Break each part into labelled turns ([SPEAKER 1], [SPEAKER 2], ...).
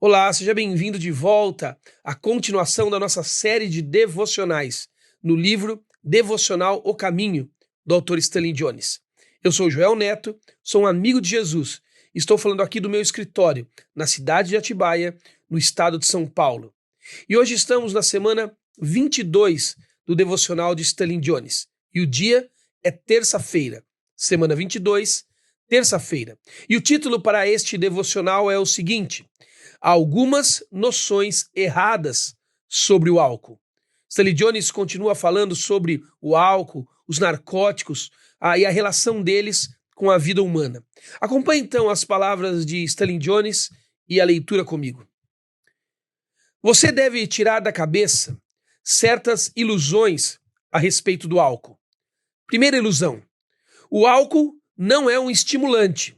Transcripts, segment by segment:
[SPEAKER 1] Olá, seja bem-vindo de volta à continuação da nossa série de devocionais no livro Devocional O Caminho, do autor Stanley Jones. Eu sou Joel Neto, sou um amigo de Jesus. Estou falando aqui do meu escritório, na cidade de Atibaia, no estado de São Paulo. E hoje estamos na semana 22 do devocional de Stanley Jones. E o dia é terça-feira, semana 22, terça-feira. E o título para este devocional é o seguinte: algumas noções erradas sobre o álcool. Stanley Jones continua falando sobre o álcool, os narcóticos e a relação deles com a vida humana. Acompanhe então as palavras de Stanley Jones e a leitura comigo. Você deve tirar da cabeça certas ilusões a respeito do álcool. Primeira ilusão: o álcool não é um estimulante.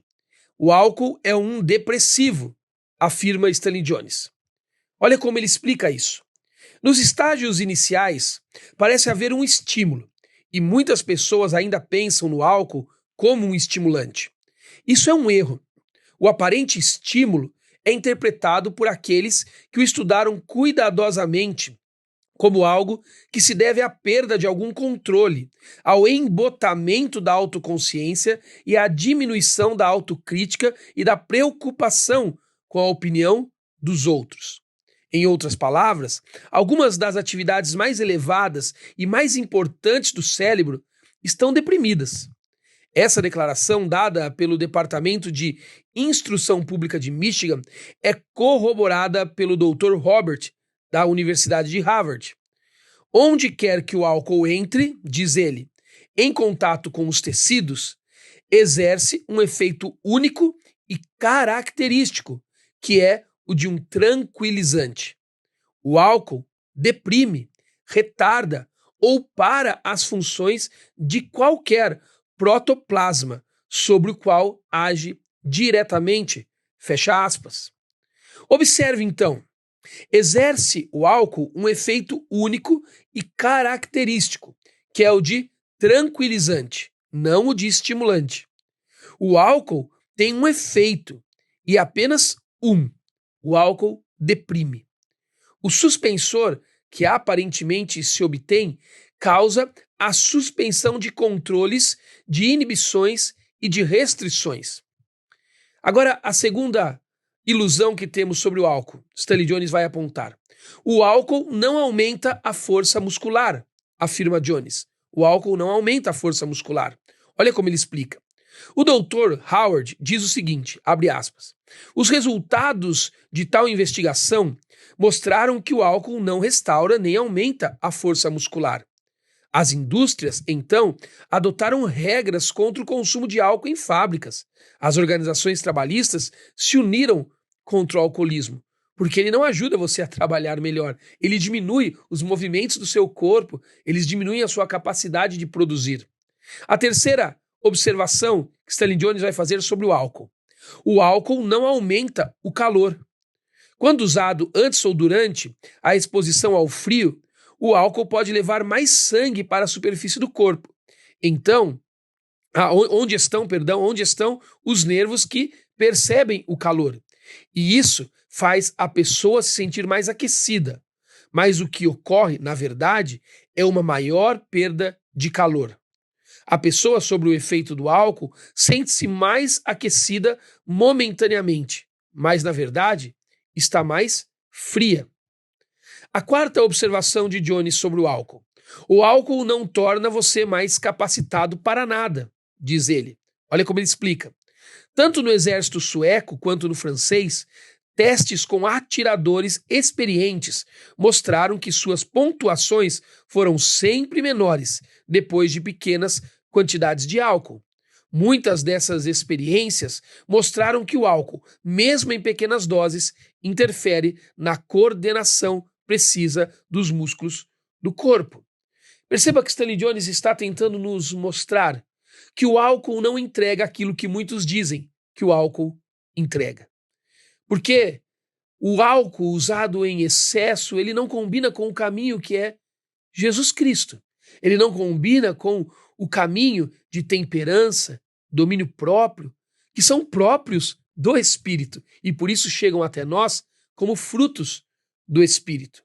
[SPEAKER 1] O álcool é um depressivo, afirma Stanley Jones. Olha como ele explica isso. Nos estágios iniciais, parece haver um estímulo, e muitas pessoas ainda pensam no álcool como um estimulante. Isso é um erro. O aparente estímulo é interpretado por aqueles que o estudaram cuidadosamente como algo que se deve à perda de algum controle, ao embotamento da autoconsciência e à diminuição da autocrítica e da preocupação com a opinião dos outros. Em outras palavras, algumas das atividades mais elevadas e mais importantes do cérebro estão deprimidas. Essa declaração, dada pelo Departamento de Instrução Pública de Michigan, é corroborada pelo Dr. Robert, da Universidade de Harvard. Onde quer que o álcool entre, diz ele, em contato com os tecidos, exerce um efeito único e característico, que é o de um tranquilizante. O álcool deprime, retarda ou para as funções de qualquer protoplasma sobre o qual age diretamente, fecha aspas. Observe então, exerce o álcool um efeito único e característico, que é o de tranquilizante, não o de estimulante. O álcool tem um efeito e apenas um. O álcool deprime. O suspensor, que aparentemente se obtém, causa a suspensão de controles, de inibições e de restrições. Agora, a segunda ilusão que temos sobre o álcool, Stanley Jones vai apontar. O álcool não aumenta a força muscular, afirma Jones. O álcool não aumenta a força muscular. Olha como ele explica. O Dr. Howard diz o seguinte, abre aspas, os resultados de tal investigação mostraram que o álcool não restaura nem aumenta a força muscular. As indústrias, então, adotaram regras contra o consumo de álcool em fábricas. As organizações trabalhistas se uniram contra o alcoolismo, porque ele não ajuda você a trabalhar melhor. Ele diminui os movimentos do seu corpo, eles diminuem a sua capacidade de produzir. A terceira observação que Stanley Jones vai fazer sobre o álcool. O álcool não aumenta o calor. Quando usado antes ou durante a exposição ao frio, o álcool pode levar mais sangue para a superfície do corpo. Então, onde estão os nervos que percebem o calor. E isso faz a pessoa se sentir mais aquecida. Mas o que ocorre, na verdade, é uma maior perda de calor. A pessoa sob o efeito do álcool sente-se mais aquecida momentaneamente, mas, na verdade, está mais fria. A quarta observação de Jones sobre o álcool. O álcool não torna você mais capacitado para nada, diz ele. Olha como ele explica. Tanto no exército sueco quanto no francês, testes com atiradores experientes mostraram que suas pontuações foram sempre menores depois de pequenas quantidades de álcool. Muitas dessas experiências mostraram que o álcool, mesmo em pequenas doses, interfere na coordenação precisa dos músculos do corpo. Perceba que Stanley Jones está tentando nos mostrar que o álcool não entrega aquilo que muitos dizem que o álcool entrega. Porque o álcool usado em excesso, ele não combina com o caminho que é Jesus Cristo. Ele não combina com o caminho de temperança, domínio próprio, que são próprios do Espírito e por isso chegam até nós como frutos do Espírito.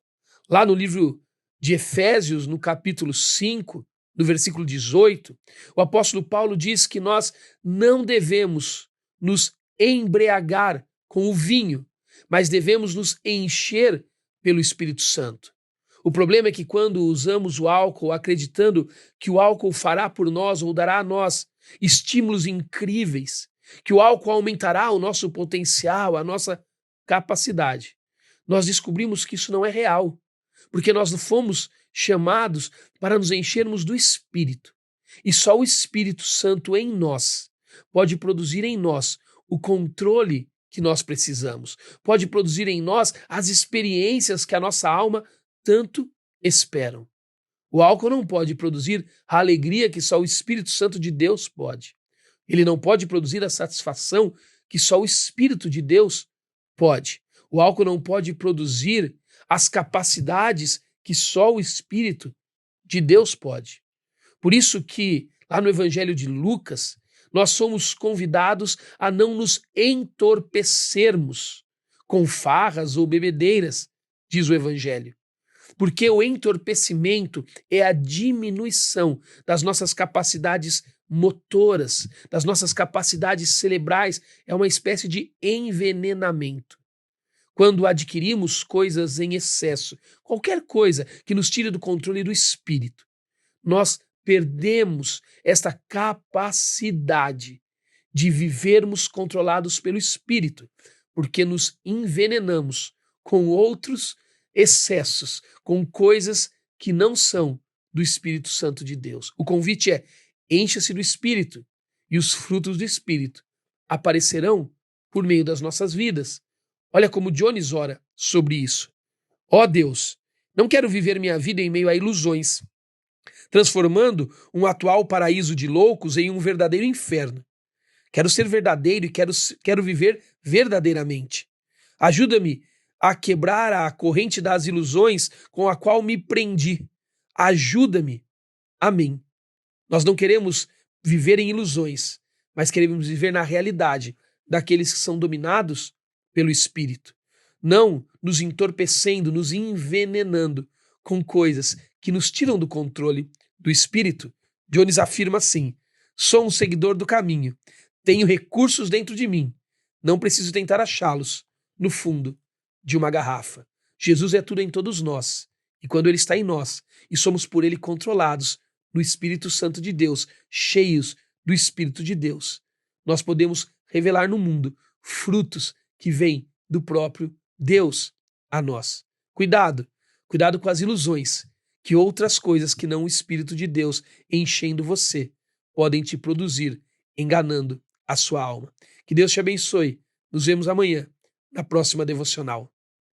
[SPEAKER 1] Lá no livro de Efésios, no capítulo 5, no versículo 18, o apóstolo Paulo diz que nós não devemos nos embriagar com o vinho, mas devemos nos encher pelo Espírito Santo. O problema é que quando usamos o álcool acreditando que o álcool fará por nós ou dará a nós estímulos incríveis, que o álcool aumentará o nosso potencial, a nossa capacidade, nós descobrimos que isso não é real, porque nós fomos chamados para nos enchermos do Espírito. E só o Espírito Santo em nós pode produzir em nós o controle que nós precisamos, pode produzir em nós as experiências que a nossa alma tanto esperam. O álcool não pode produzir a alegria que só o Espírito Santo de Deus pode. Ele não pode produzir a satisfação que só o Espírito de Deus pode. O álcool não pode produzir as capacidades que só o Espírito de Deus pode. Por isso que, lá no Evangelho de Lucas, nós somos convidados a não nos entorpecermos com farras ou bebedeiras, diz o Evangelho. Porque o entorpecimento é a diminuição das nossas capacidades motoras, das nossas capacidades cerebrais, é uma espécie de envenenamento. Quando adquirimos coisas em excesso, qualquer coisa que nos tire do controle do espírito, nós perdemos esta capacidade de vivermos controlados pelo espírito, porque nos envenenamos com outros excessos, com coisas que não são do Espírito Santo de Deus. O convite é: encha-se do Espírito e os frutos do Espírito aparecerão por meio das nossas vidas. Olha como Jones ora sobre isso. Ó Deus, não quero viver minha vida em meio a ilusões, transformando um atual paraíso de loucos em um verdadeiro inferno. Quero ser verdadeiro e quero viver verdadeiramente. Ajuda-me a quebrar a corrente das ilusões com a qual me prendi. Ajuda-me. Amém. Nós não queremos viver em ilusões, mas queremos viver na realidade daqueles que são dominados pelo Espírito. Não nos entorpecendo, nos envenenando com coisas que nos tiram do controle do Espírito. Jones afirma assim: sou um seguidor do caminho, tenho recursos dentro de mim, não preciso tentar achá-los no fundo de uma garrafa. Jesus é tudo em todos nós, e quando Ele está em nós, e somos por Ele controlados no Espírito Santo de Deus, cheios do Espírito de Deus, nós podemos revelar no mundo frutos que vêm do próprio Deus a nós. Cuidado com as ilusões, que outras coisas que não o Espírito de Deus enchendo você podem te produzir, enganando a sua alma. Que Deus te abençoe. Nos vemos amanhã, na próxima devocional.